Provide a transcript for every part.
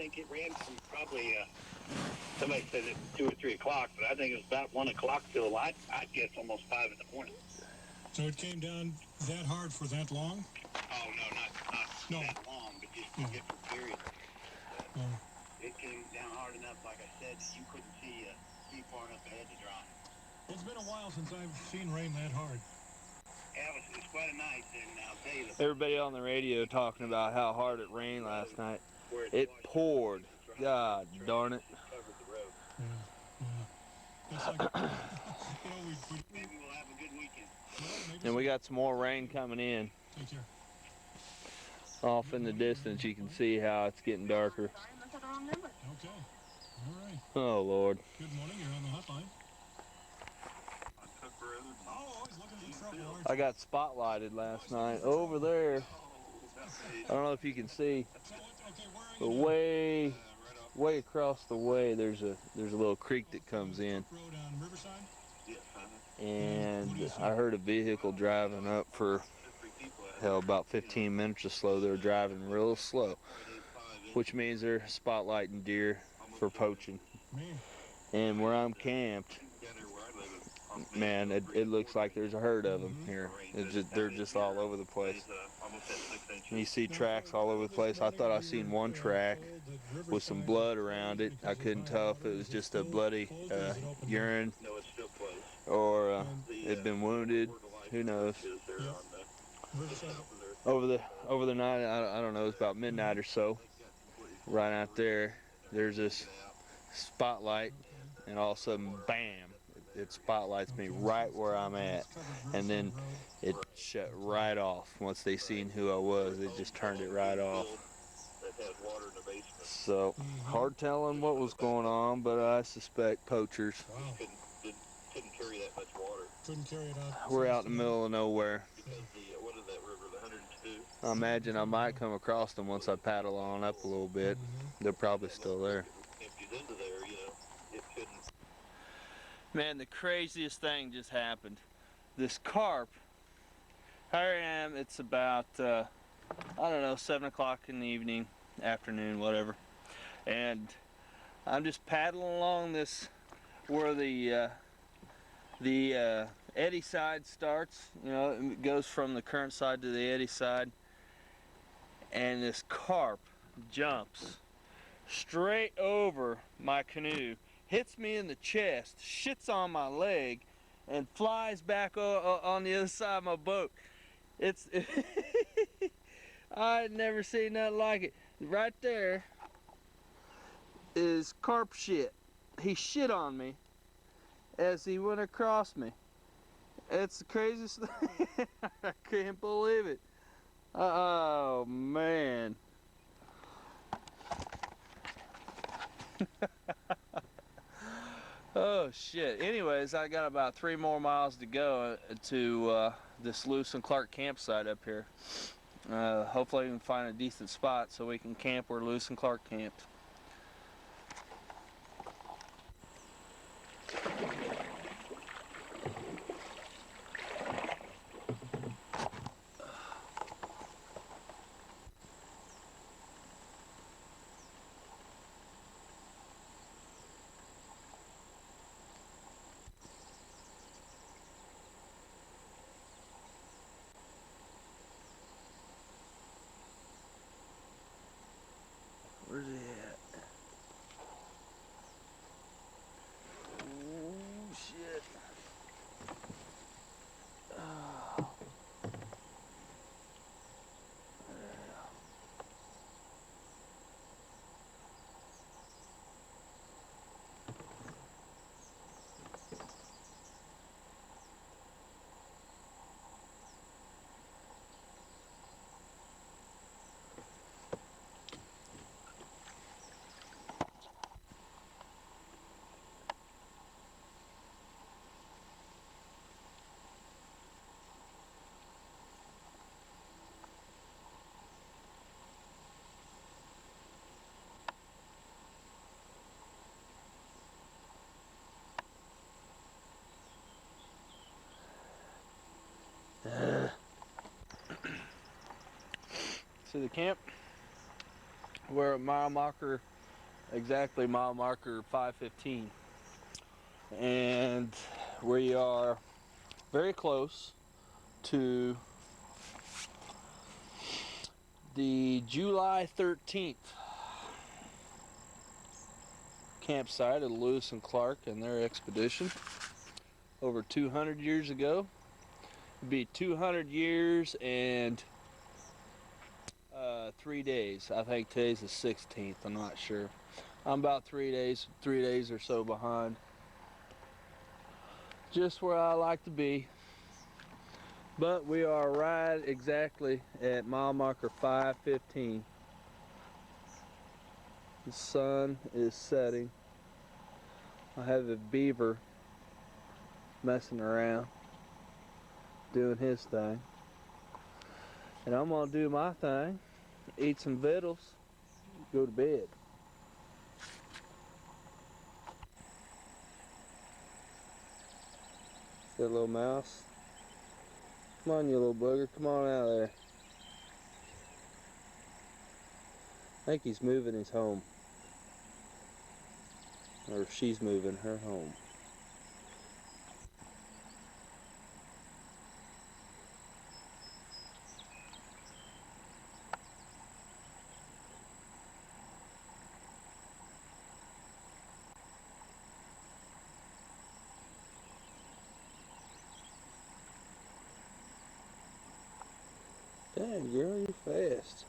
think it ran from probably, somebody said it 2 or 3 o'clock, but I think it was about 1 o'clock till, I'd guess, almost 5 in the morning. So it came down that hard for that long? Oh, no, not that long, but just different periods. It came down hard enough, like I said, that you couldn't see far enough ahead to drive. It's been a while since I've seen rain that hard. Yeah, it's quite a night, and I'll tell you. Everybody on the radio talking about how hard it rained last night. It poured. God darn it. Covered the road. It's like, Maybe we'll have a good weekend. And we got some more rain coming in. Take care. Off in the distance, you can see how it's getting darker. Okay. All right. Oh, Lord. Good morning. You're on the hotline. Oh, always looking for trouble, aren't you? I got spotlighted last night over there. I don't know if you can see, but way across the way there's a little creek that comes in, and I heard a vehicle driving up for about 15 minutes or so. They were driving real slow, which means they're spotlighting deer for poaching. And where I'm camped, man, it looks like there's a herd of them here. They're just all over the place. And you see tracks all over the place. I thought I seen one track with some blood around it. I couldn't tell if it was just a bloody urine or it'd been wounded. Who knows? Over the night, I don't know, it was about midnight or so. Right out there, there's this spotlight, and all of a sudden, bam! It spotlights me right where I'm at, and then it shut right off. Once they seen who I was, they just turned it right off. So, hard telling what was going on, but I suspect poachers. Couldn't carry that much water. Couldn't carry it out. We're out in the middle of nowhere. Because what is that river, the 102? I imagine I might come across them once I paddle on up a little bit. They're probably still there. Empties into there, you know, it couldn't. Man, the craziest thing just happened. This carp, here I am, it's about, I don't know, 7 o'clock in the evening, afternoon, whatever. And I'm just paddling along this, where the eddy side starts. You know, it goes from the current side to the eddy side. And this carp jumps straight over my canoe, hits me in the chest, shits on my leg, and flies back on the other side of my boat. It's I had never seen nothing like it. Right there is carp shit. He shit on me as he went across me. It's the craziest thing. I can't believe it. Oh man. Oh shit. Anyways, I got about 3 more miles to go to this Lewis and Clark campsite up here. Hopefully we can find a decent spot so we can camp where Lewis and Clark camped. Where's he at? Oh, shit. Oh. Yeah. See the camp? We're at mile marker, exactly mile marker 515. And we are very close to the July 13th campsite of Lewis and Clark and their expedition over 200 years ago. It'd be 200 years and 3 days. I think today's the 16th. I'm not sure. I'm about 3 days or so behind. Just where I like to be. But we are right exactly at mile marker 515. The sun is setting. I have a beaver messing around, doing his thing. And I'm gonna do my thing, eat some victuals, go to bed. See that little mouse? Come on, you little bugger, come on out of there. I think he's moving his home. Or she's moving her home. Dang, girl, you fast.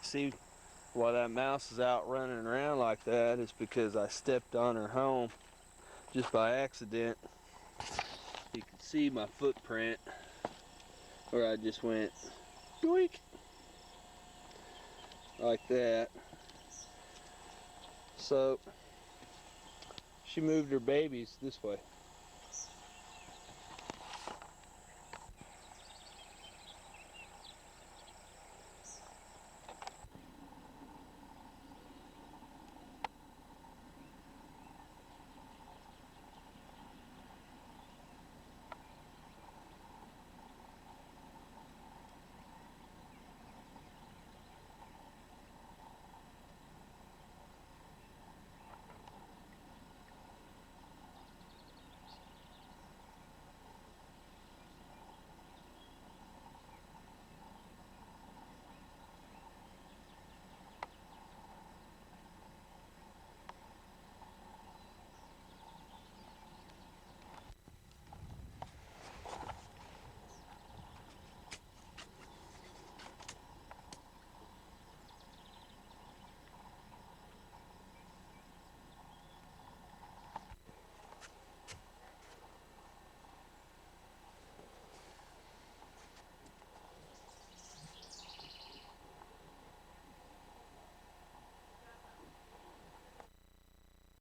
See, why that mouse is out running around like that is because I stepped on her home just by accident. You can see my footprint where I just went doink like that. So she moved her babies this way.